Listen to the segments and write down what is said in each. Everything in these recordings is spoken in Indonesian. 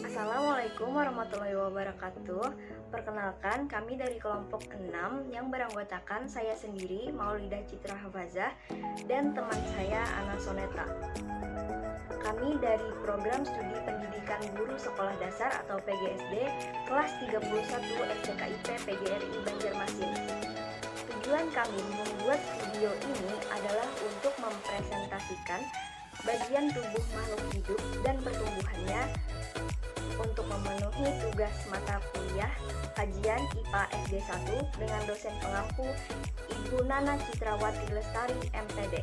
Assalamualaikum warahmatullahi wabarakatuh. Perkenalkan, kami dari kelompok 6 yang beranggotakan saya sendiri, Maulidah Citra Hafazah, dan teman saya, Ana Soneta. Kami dari Program Studi Pendidikan Guru Sekolah Dasar atau PGSD kelas 31 STKIP PGRI Banjarmasin. Tujuan kami membuat video ini adalah untuk mempresentasikan bagian tubuh makhluk hidup dan pertumbuhannya untuk memenuhi tugas mata kuliah kajian IPA SD 1 dengan dosen pengampu Ibu Nana Citrawati Lestari MPD.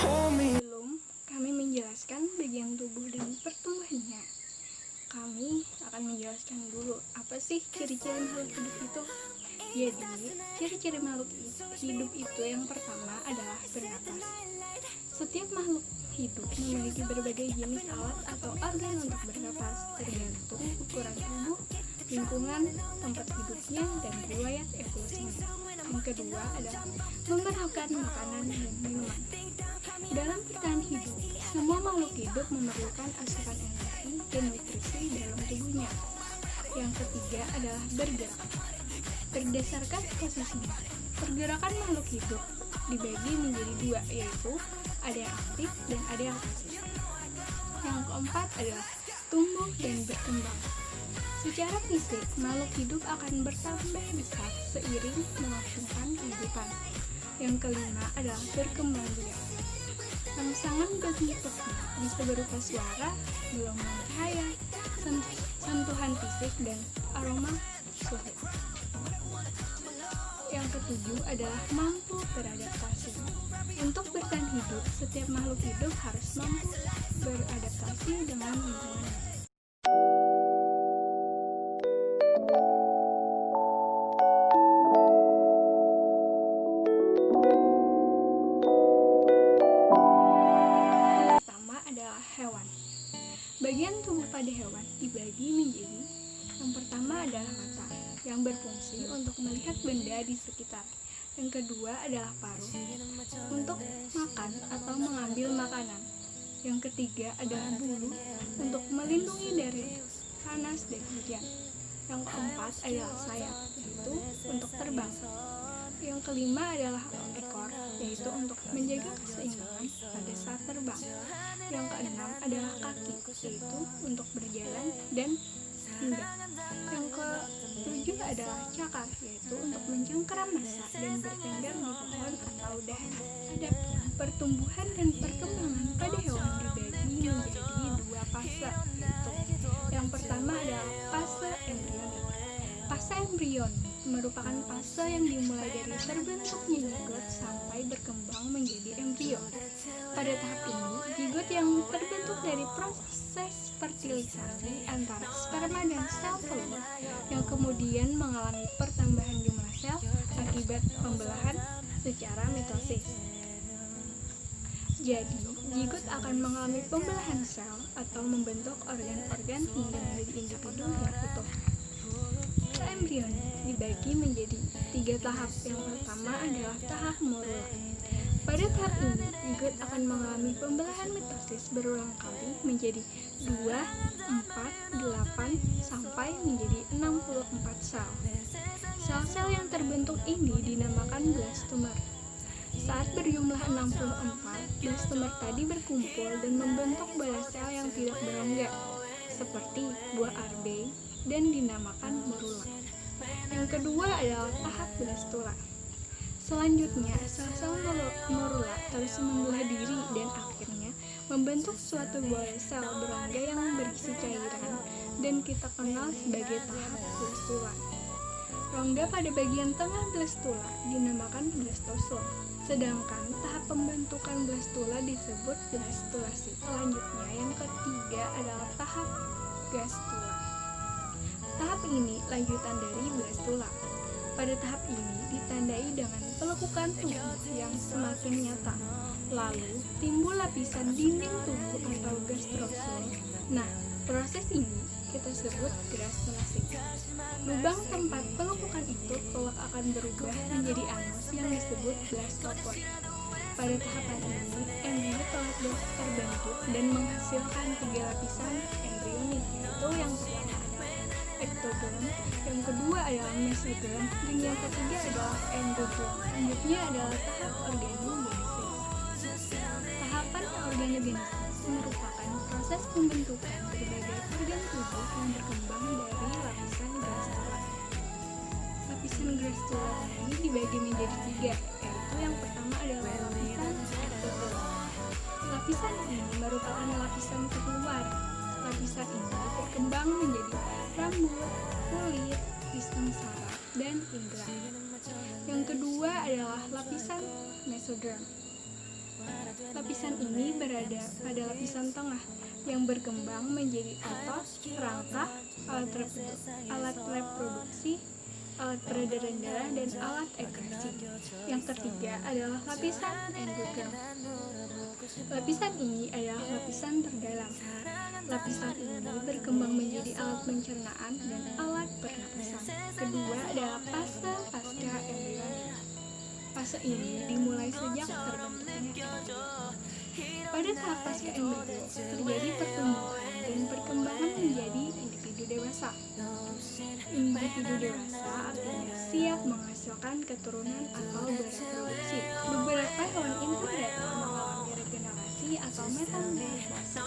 Sebelum kami menjelaskan bagian tubuh dan pertumbuhannya, kami akan menjelaskan dulu apa sih ciri-ciri makhluk hidup itu. Jadi, ciri-ciri makhluk hidup itu yang pertama adalah bernapas. Setiap makhluk hidup memiliki berbagai jenis alat atau organ untuk bernapas, tergantung ukuran tubuh, lingkungan, tempat hidupnya, dan riwayat evolusinya. Yang kedua adalah memerlukan makanan dan minuman. Dalam bertahan hidup, semua makhluk hidup memerlukan asupan energi dan nutrisi dalam tubuhnya. Yang ketiga adalah bergerak. Berdasarkan posisinya, pergerakan makhluk hidup dibagi menjadi dua, yaitu ada yang aktif dan ada yang pasif. Yang keempat adalah tumbuh dan berkembang. Secara fisik, makhluk hidup akan bertambah besar seiring melangsungkan kehidupan. Yang kelima adalah berkembang biak. Rangsangan bentuknya bisa berupa suara, gelombang cahaya, sentuhan fisik, dan aroma suhu. Yang ketujuh adalah mampu beradaptasi. Untuk bertahan hidup, setiap makhluk hidup harus mampu beradaptasi dengan lingkungannya. Hewan. Bagian tubuh pada hewan dibagi menjadi: yang pertama adalah mata, yang berfungsi untuk melihat benda di sekitar. Yang kedua adalah paruh, untuk makan atau mengambil makanan. Yang ketiga adalah bulu, untuk melindungi dari panas dan hujan. Yang keempat adalah sayap, yaitu untuk terbang. Yang kelima adalah ekor, yaitu untuk menjaga keseimbangan pada saat terbang. Yang keenam adalah kaki, yaitu untuk berjalan dan hinggap. Yang ketujuh adalah cakar, yaitu untuk mencengkeram massa dan bertengger di pohon atau dahan. Adapun pertumbuhan dan perkembangan pada hewan dibagi menjadi dua fase, yaitu yang pertama adalah fase embrionik. Fase embrion merupakan fase yang dimulai dari terbentuknya zigot sampai berkembang menjadi embrio. Pada tahap ini, zigot yang terbentuk dari proses fertilisasi antara sperma dan sel telur yang kemudian mengalami pertambahan jumlah sel akibat pembelahan secara mitosis. Jadi, zigot akan mengalami pembelahan sel atau membentuk organ-organ hingga menjadi individu yang utuh. Embrion dibagi menjadi tiga tahap. Yang pertama adalah tahap morula. Pada tahap ini, zigot akan mengalami pembelahan mitosis berulang kali menjadi 2, 4, 8, sampai menjadi 64 sel. Sel-sel yang terbentuk ini dinamakan blastomer. Saat berjumlah 64, blastomer tadi berkumpul dan membentuk bola sel yang tidak berongga, seperti buah arbe, dan dinamakan morula. Yang kedua adalah tahap blastula. Selanjutnya, sel-sel morula terus membelah diri dan akhirnya membentuk suatu bola sel berongga yang berisi cairan dan kita kenal sebagai tahap blastula. Rongga pada bagian tengah blastula dinamakan blastosum. Sedangkan tahap pembentukan blastula disebut blastulasi. Selanjutnya, yang ketiga adalah tahap gastula. Tahap ini lanjutan dari blastula. Pada tahap ini ditandai dengan pelekukan tubuh yang semakin nyata. Lalu timbul lapisan dinding tubuh atau gastrosum. Nah, proses ini kita sebut granulasi. Lubang tempat penumpukan itu kelak akan berubah menjadi anus yang disebut blastopor. Pada tahapan ini, embrio telah terbentuk dan menghasilkan 3 lapisan embrionik, yaitu yang pertama adalah ectoderm, yang kedua adalah mesoderm, dan yang ketiga adalah endoderm. Selanjutnya adalah tahap organogenesis. Tahapan organogenesis merupakan proses pembentukan berbagai organ tubuh yang berkembang dari lapisan granular. Lapisan granular ini dibagi menjadi 3, yaitu yang pertama adalah lapisan ectoderm. Lapisan ini merupakan lapisan terluar. Lapisan ini berkembang menjadi rambut, kulit, sistem saraf, dan indera. Yang kedua adalah lapisan mesoderm. Lapisan ini berada pada lapisan tengah yang berkembang menjadi otot, rangka, alat reproduksi, alat peredaran darah, dan alat ekresi. Yang ketiga adalah lapisan endoderm. Lapisan ini adalah lapisan terdalam. Lapisan ini berkembang menjadi alat pencernaan dan alat pernapasan. Kedua adalah fase pasca embrionik. Fase ini dimulai sejak terbentuknya embrio. Pada tahap pasca embrio terjadi pertumbuhan dan perkembangan menjadi individu dewasa. Individu dewasa artinya siap menghasilkan keturunan atau bereproduksi. Beberapa hewan invertebrata mengalami regenerasi atau metamorfosis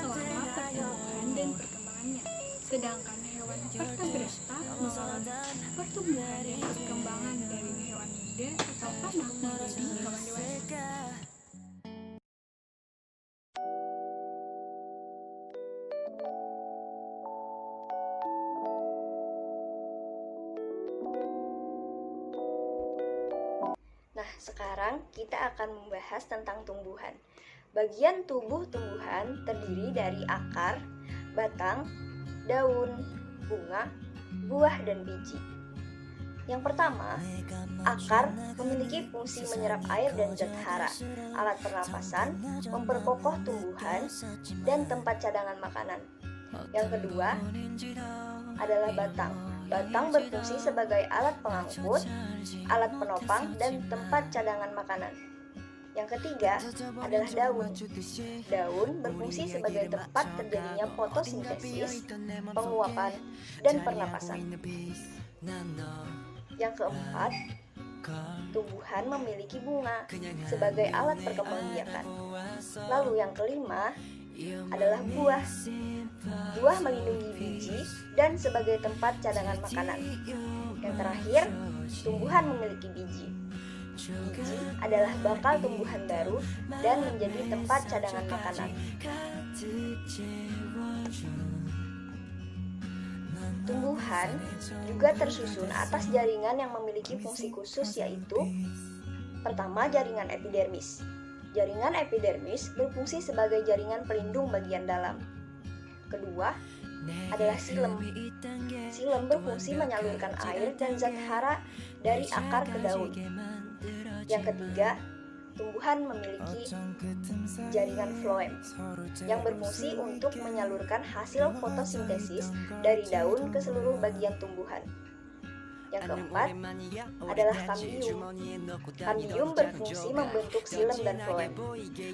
selama pertumbuhan dan perkembangannya. Sedangkan hewan vertebrata mengalami pertumbuhan dan perkembangan dari hewan muda atau anak menjadi hewan dewasa. Nah, sekarang kita akan membahas tentang tumbuhan. Bagian tubuh tumbuhan terdiri dari akar, batang, daun, bunga, buah, dan biji. Yang pertama, akar memiliki fungsi menyerap air dan zat hara, alat pernapasan, memperkokoh tumbuhan, dan tempat cadangan makanan. Yang kedua adalah batang. Batang berfungsi sebagai alat pengangkut, alat penopang, dan tempat cadangan makanan. Yang ketiga adalah daun. Daun berfungsi sebagai tempat terjadinya fotosintesis, penguapan, dan pernapasan. Yang keempat, tumbuhan memiliki bunga sebagai alat perkembangbiakan. Lalu yang kelima adalah buah. Buah melindungi biji dan sebagai tempat cadangan makanan. Yang terakhir, tumbuhan memiliki biji. Biji adalah bakal tumbuhan baru dan menjadi tempat cadangan makanan. Tumbuhan juga tersusun atas jaringan yang memiliki fungsi khusus, yaitu pertama, jaringan epidermis. Jaringan epidermis berfungsi sebagai jaringan pelindung bagian dalam. Kedua adalah silem. Silem berfungsi menyalurkan air dan zat hara dari akar ke daun. Yang ketiga, tumbuhan memiliki jaringan floem yang berfungsi untuk menyalurkan hasil fotosintesis dari daun ke seluruh bagian tumbuhan. Yang keempat adalah kambium. Kambium berfungsi membentuk silem dan floem,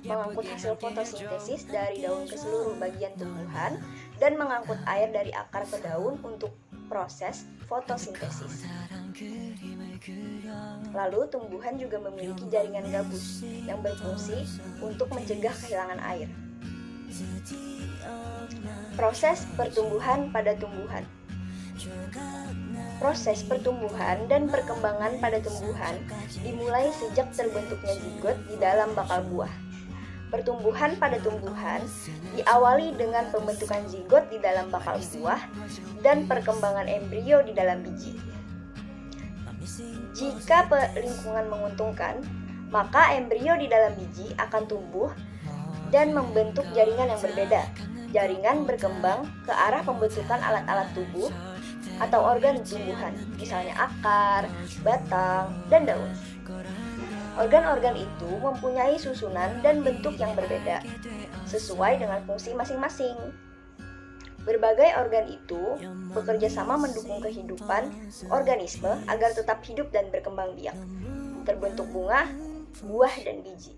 mengangkut hasil fotosintesis dari daun ke seluruh bagian tumbuhan, dan mengangkut air dari akar ke daun untuk proses fotosintesis. Lalu tumbuhan juga memiliki jaringan gabus yang berfungsi untuk mencegah kehilangan air. Proses pertumbuhan pada tumbuhan. Proses pertumbuhan dan perkembangan pada tumbuhan dimulai sejak terbentuknya zigot di dalam bakal buah. Pertumbuhan pada tumbuhan diawali dengan pembentukan zigot di dalam bakal buah dan perkembangan embrio di dalam biji. Jika lingkungan menguntungkan, maka embrio di dalam biji akan tumbuh dan membentuk jaringan yang berbeda. Jaringan berkembang ke arah pembentukan alat-alat tubuh atau organ tumbuhan, misalnya akar, batang, dan daun. Organ-organ itu mempunyai susunan dan bentuk yang berbeda, sesuai dengan fungsi masing-masing. Berbagai organ itu bekerja sama mendukung kehidupan organisme agar tetap hidup dan berkembang biak. Terbentuk bunga, buah, dan biji.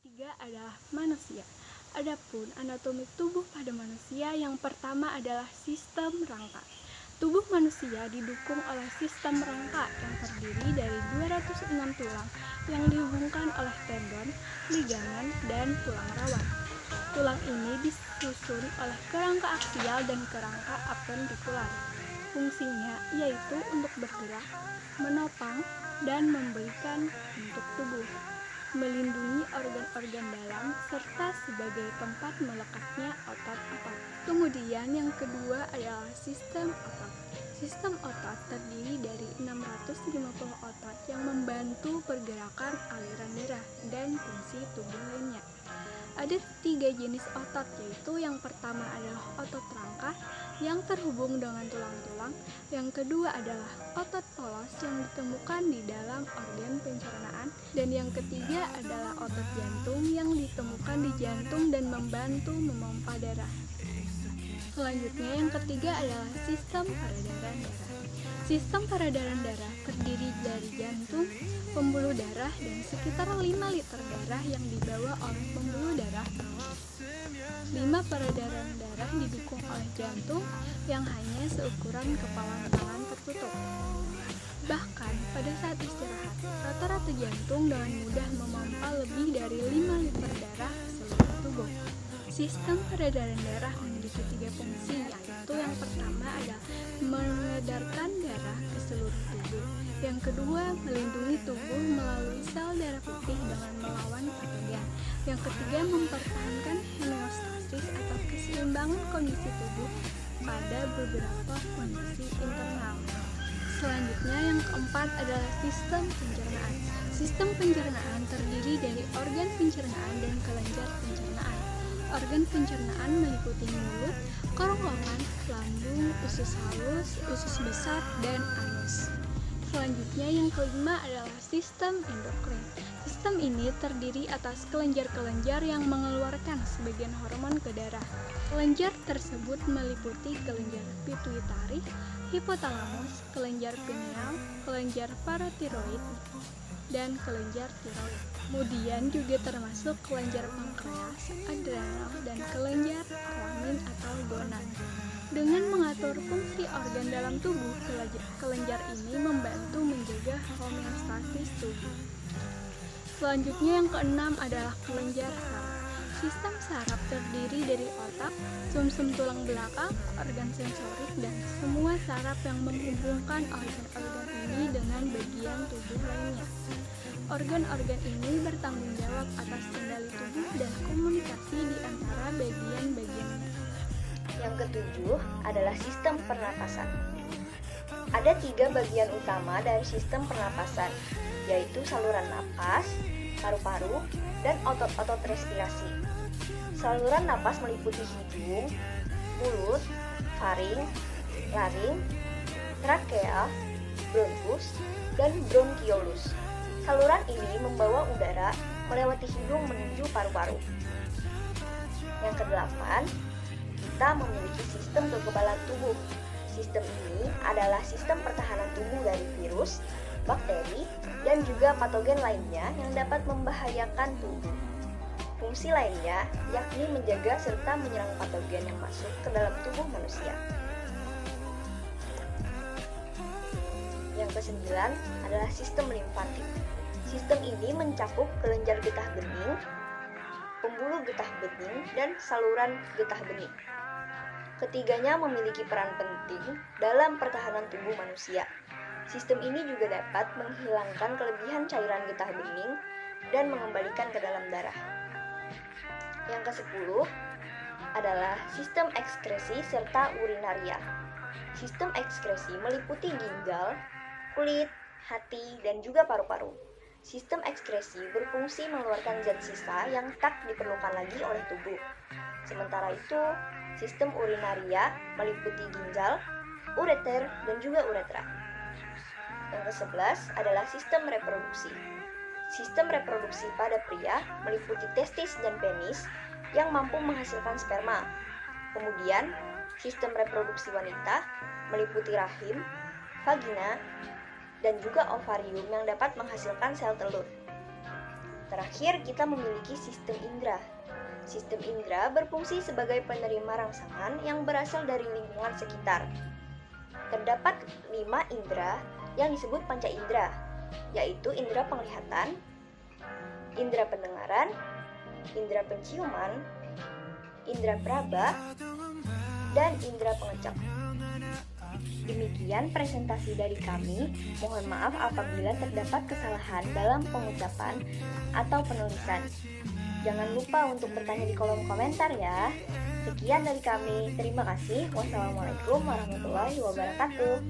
Ketiga adalah manusia. Adapun anatomi tubuh pada manusia yang pertama adalah sistem rangka. Tubuh manusia didukung oleh sistem rangka yang terdiri dari 206 tulang yang dihubungkan oleh tendon, ligamen, dan tulang rawan. Tulang ini disusun oleh kerangka aksial dan kerangka apendikular. Fungsinya yaitu untuk bergerak, menopang, dan memberikan bentuk tubuh, melindungi organ-organ dalam, serta sebagai tempat melekatnya otot-otot. Kemudian yang kedua adalah sistem otot. Sistem otot terdiri dari 650 otot yang membantu pergerakan aliran darah dan fungsi tubuh lainnya. Ada 3 jenis otot, yaitu yang pertama adalah otot rangka yang terhubung dengan tulang-tulang. Yang kedua adalah otot polos yang ditemukan di dalam organ pencernaan. Dan yang ketiga adalah otot jantung yang ditemukan di jantung dan membantu memompa darah. Selanjutnya yang ketiga adalah sistem peredaran darah. Sistem peredaran darah terdiri dari jantung, pembuluh darah, dan sekitar 5 liter darah yang dibawa oleh pembuluh darah. 5 peredaran darah didukung oleh jantung yang hanya seukuran kepala tangan tertutup. Bahkan pada saat istirahat, rata-rata jantung dengan mudah memompa lebih dari 5 liter darah ke seluruh tubuh. Sistem peredaran darah memiliki 3 fungsi, yaitu yang pertama adalah mengedarkan darah ke seluruh tubuh. Yang kedua, melindungi tubuh melalui sel darah putih dengan melawan patogen. Yang ketiga, mempertahankan homeostasis atau keseimbangan kondisi tubuh pada beberapa kondisi internal. Selanjutnya yang keempat adalah sistem pencernaan. Sistem pencernaan terdiri dari organ pencernaan dan kelenjar pencernaan. Organ pencernaan meliputi mulut, kerongkongan, lambung, usus halus, usus besar, dan anus. Selanjutnya yang kelima adalah sistem endokrin. Sistem ini terdiri atas kelenjar-kelenjar yang mengeluarkan sebagian hormon ke darah. Kelenjar tersebut meliputi kelenjar pituitari, hipotalamus, kelenjar pineal, kelenjar paratiroid, dan kelenjar tiroid. Kemudian juga termasuk kelenjar pankreas, adrenal, dan kelenjar kelamin atau gonad. Dengan mengatur fungsi organ dalam tubuh, kelenjar ini membantu menjaga homeostasis tubuh. Selanjutnya yang keenam adalah kelenjar saraf. Sistem saraf terdiri dari otak, sumsum tulang belakang, organ sensorik, dan semua saraf yang menghubungkan organ-organ ini dengan bagian tubuh lainnya. Organ-organ ini bertanggung jawab atas kendali tubuh dan komunikasi di antara bagian-bagiannya. Yang ketujuh adalah sistem pernapasan. Ada 3 bagian utama dari sistem pernapasan, yaitu saluran napas, paru-paru, dan otot-otot respirasi. Saluran napas meliputi hidung, mulut, faring, laring, trakea, bronkus, dan bronkiolus. Saluran ini membawa udara melewati hidung menuju paru-paru. Yang kedelapan, kita memiliki sistem kekebalan tubuh. Sistem ini adalah sistem pertahanan tubuh dari virus, bakteri, dan juga patogen lainnya yang dapat membahayakan tubuh. Fungsi lainnya yakni menjaga serta menyerang patogen yang masuk ke dalam tubuh manusia. Yang kesembilan adalah sistem limfatik. Sistem ini mencakup kelenjar getah bening, pembuluh getah bening, dan saluran getah bening. Ketiganya memiliki peran penting dalam pertahanan tubuh manusia. Sistem ini juga dapat menghilangkan kelebihan cairan getah bening dan mengembalikan ke dalam darah. Yang ke-10 adalah sistem ekskresi serta urinaria. Sistem ekskresi meliputi ginjal, kulit, hati, dan juga paru-paru. Sistem ekskresi berfungsi mengeluarkan zat sisa yang tak diperlukan lagi oleh tubuh. Sementara itu, sistem urinaria meliputi ginjal, ureter, dan juga uretra. Yang ke-11 adalah sistem reproduksi. Sistem reproduksi pada pria meliputi testis dan penis yang mampu menghasilkan sperma. Kemudian, sistem reproduksi wanita meliputi rahim, vagina, dan juga ovarium yang dapat menghasilkan sel telur. Terakhir, kita memiliki sistem indera. Sistem indera berfungsi sebagai penerima rangsangan yang berasal dari lingkungan sekitar. Terdapat 5 indera yang disebut panca indera, yaitu indera penglihatan, indera pendengaran, indera penciuman, indera peraba, dan indera pengecap. Demikian presentasi dari kami. Mohon maaf apabila terdapat kesalahan dalam pengucapan atau penulisan. Jangan lupa untuk bertanya di kolom komentar ya. Sekian dari kami. Terima kasih. Wassalamualaikum warahmatullahi wabarakatuh.